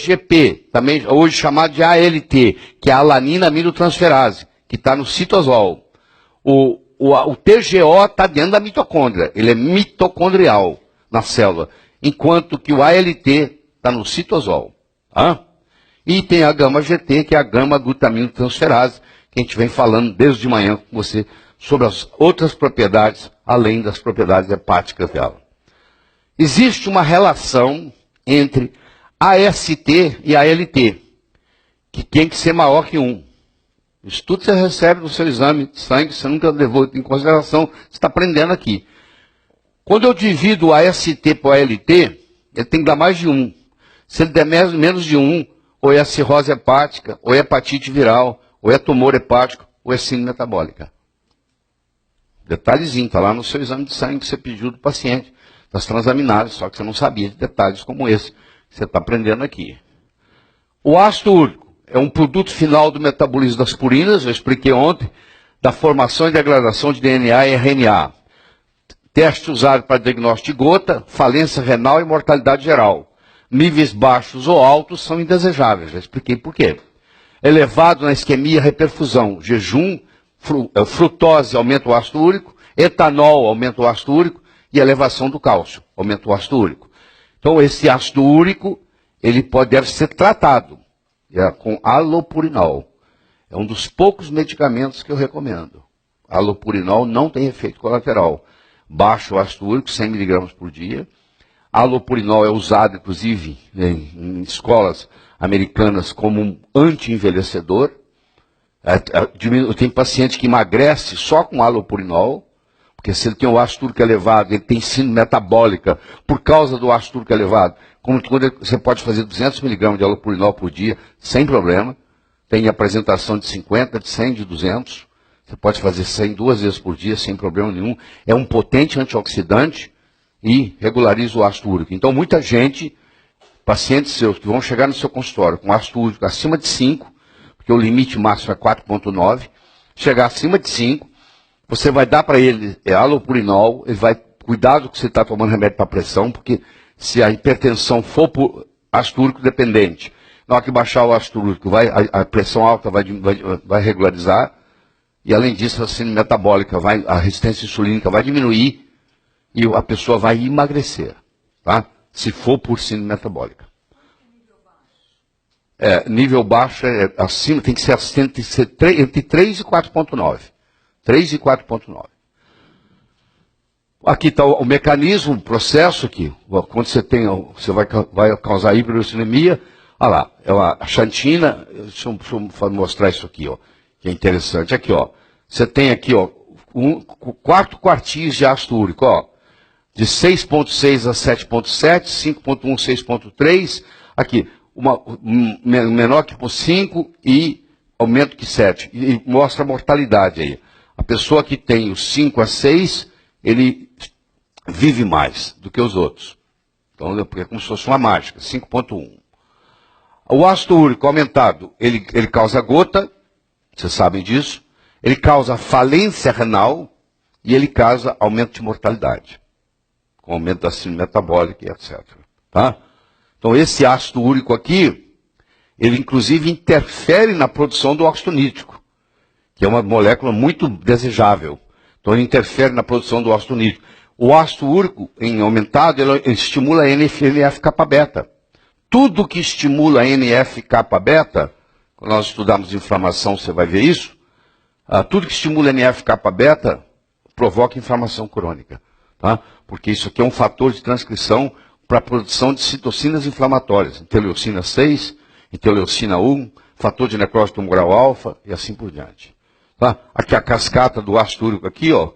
TGP, também hoje chamado de ALT, que é a alanina aminotransferase, que está no citosol. O TGO está dentro da mitocôndria, ele é mitocondrial na célula, enquanto que o ALT está no citosol. Tá? E tem a gama-GT, que é a gama-glutaminotransferase, que a gente vem falando desde de manhã com você sobre as outras propriedades, além das propriedades hepáticas dela. Existe uma relação entre AST e ALT, que tem que ser maior que 1. Isso tudo você recebe no seu exame de sangue, você nunca levou em consideração, você está aprendendo aqui. Quando eu divido o AST para o ALT, ele tem que dar mais de 1. Se ele der menos de 1, ou é a cirrose hepática, ou é hepatite viral, ou é tumor hepático, ou é síndrome metabólica. Detalhezinho, está lá no seu exame de sangue que você pediu do paciente, das transaminases, só que você não sabia de detalhes como esse que você está aprendendo aqui. O ácido úrico é um produto final do metabolismo das purinas, eu expliquei ontem, da formação e degradação de DNA e RNA. Teste usado para diagnóstico de gota, falência renal e mortalidade geral. Níveis baixos ou altos são indesejáveis, já expliquei por quê. Elevado na isquemia, reperfusão, jejum, frutose aumenta o ácido úrico, etanol aumenta o ácido úrico e elevação do cálcio aumenta o ácido úrico. Então esse ácido úrico, deve ser tratado com alopurinol. É um dos poucos medicamentos que eu recomendo. Alopurinol não tem efeito colateral. Baixo o ácido úrico, 100 mg por dia. Alopurinol é usado, inclusive, em escolas americanas como um anti-envelhecedor. Tem paciente que emagrece só com alopurinol, porque se ele tem o ácido úrico elevado, ele tem síndrome metabólica por causa do ácido úrico elevado. Quando você pode fazer 200 mg de alopurinol por dia, sem problema. Tem apresentação de 50, de 100, de 200. Você pode fazer 100 2 vezes por dia, sem problema nenhum. É um potente antioxidante e regulariza o ácido úrico. Então, muita gente, pacientes seus que vão chegar no seu consultório com ácido úrico acima de 5, porque o limite máximo é 4,9, chegar acima de 5, você vai dar para ele alopurinol, ele vai cuidar do que você está tomando remédio para pressão, porque se a hipertensão for por ácido úrico dependente, na hora que baixar o ácido úrico, a pressão alta vai regularizar, e além disso a síndrome metabólica, a resistência insulínica vai diminuir, e a pessoa vai emagrecer, tá? Se for por síndrome metabólica. Nível baixo acima, tem que ser entre 3 e 4,9. 3 e 4,9. Aqui está o mecanismo, o processo aqui. Quando você vai causar hiperuricemia, olha lá, a xantina, deixa eu mostrar isso aqui, ó, que é interessante. Aqui, ó, você tem aqui, ó, 4 quartis de ácido úrico, ó, de 6,6 a 7,7, 5,1, 6,3, aqui, menor que 5 e aumento que 7. E mostra a mortalidade aí. A pessoa que tem os 5 a 6, ele vive mais do que os outros. Então, é como se fosse uma mágica, 5,1. O ácido úrico aumentado, ele causa gota, vocês sabem disso, ele causa falência renal e ele causa aumento de mortalidade, com aumento da síndrome metabólica e etc. Tá? Então, esse ácido úrico aqui, ele inclusive interfere na produção do óxido nítrico, que é uma molécula muito desejável. Então, ele interfere na produção do ácido nítrico. O ácido úrico, em aumentado, ele estimula a NF-κ-beta. Tudo que estimula a NF-κ-beta, quando nós estudamos inflamação, você vai ver isso, tudo que estimula a NF-κ-beta provoca inflamação crônica. Tá? Porque isso aqui é um fator de transcrição para a produção de citocinas inflamatórias. Interleucina 6, interleucina 1, fator de necrose tumoral alfa e assim por diante. Tá? Aqui a cascata do ácido úrico aqui, ó,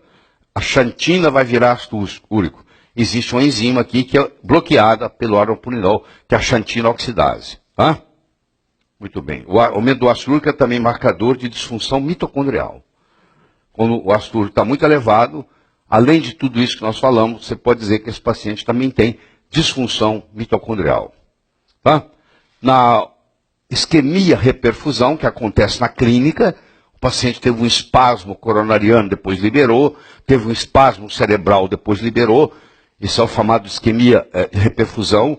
a xantina vai virar ácido úrico. Existe uma enzima aqui que é bloqueada pelo alopurinol, que é a xantina oxidase. Tá? Muito bem. O aumento do ácido úrico é também marcador de disfunção mitocondrial. Quando o ácido úrico está muito elevado, além de tudo isso que nós falamos, você pode dizer que esse paciente também tem disfunção mitocondrial. Tá? Na isquemia reperfusão, que acontece na clínica, o paciente teve um espasmo coronariano, depois liberou, teve um espasmo cerebral, depois liberou. Isso é o chamado isquemia reperfusão.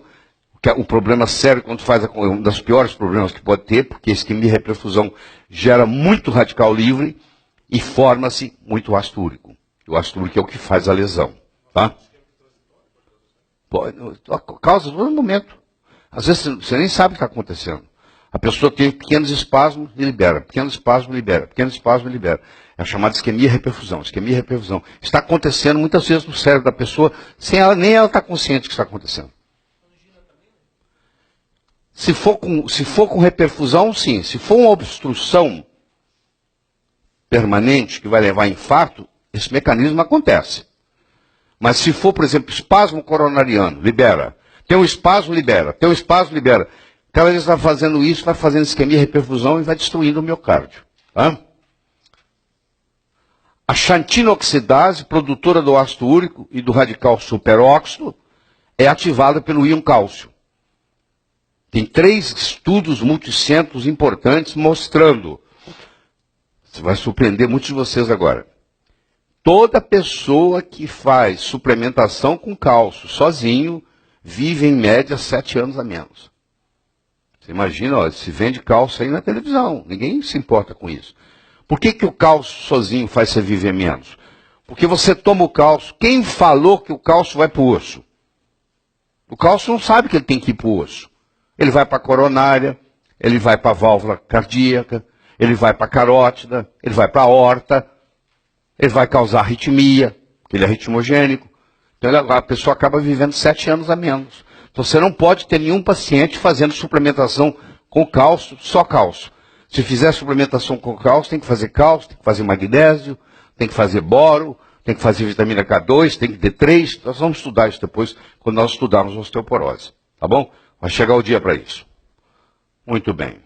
que é um problema sério quando faz um dos piores problemas que pode ter, porque a isquemia e reperfusão gera muito radical livre e forma-se muito ácido úrico. O ácido úrico é o que faz a lesão. Tá? Causa todo momento. Às vezes você nem sabe o que está acontecendo. A pessoa tem pequenos espasmos e libera, pequenos espasmos e libera, pequenos espasmos e libera. É a chamada isquemia e reperfusão. Isquemia e reperfusão. Está acontecendo muitas vezes no cérebro da pessoa, sem ela, nem ela estar consciente que está acontecendo. Se for com reperfusão, sim. Se for uma obstrução permanente que vai levar a infarto, esse mecanismo acontece. Mas se for, por exemplo, espasmo coronariano, libera. Tem um espasmo, libera. Tem um espasmo, libera. Cada vez vai fazendo isso, vai fazendo isquemia, reperfusão e vai destruindo o miocárdio. Tá? A xantina oxidase, produtora do ácido úrico e do radical superóxido, é ativada pelo íon cálcio. Tem 3 estudos multicentros importantes mostrando. Você vai surpreender muitos de vocês agora. Toda pessoa que faz suplementação com cálcio sozinho vive em média 7 anos a menos. Você imagina, ó, se vende cálcio aí na televisão, ninguém se importa com isso. Por que o cálcio sozinho faz você viver menos? Porque você toma o cálcio, quem falou que o cálcio vai para o osso? O cálcio não sabe que ele tem que ir para o osso. Ele vai para a coronária, ele vai para a válvula cardíaca, ele vai para a carótida, ele vai para a aorta, ele vai causar arritmia, porque ele é ritmogênico. Então a pessoa acaba vivendo 7 anos a menos. Então você não pode ter nenhum paciente fazendo suplementação com cálcio, só cálcio. Se fizer suplementação com cálcio, tem que fazer magnésio, tem que fazer boro, tem que fazer vitamina K2, tem que D3. Nós vamos estudar isso depois, quando nós estudarmos osteoporose. Tá bom? Vai chegar o dia para isso. Muito bem.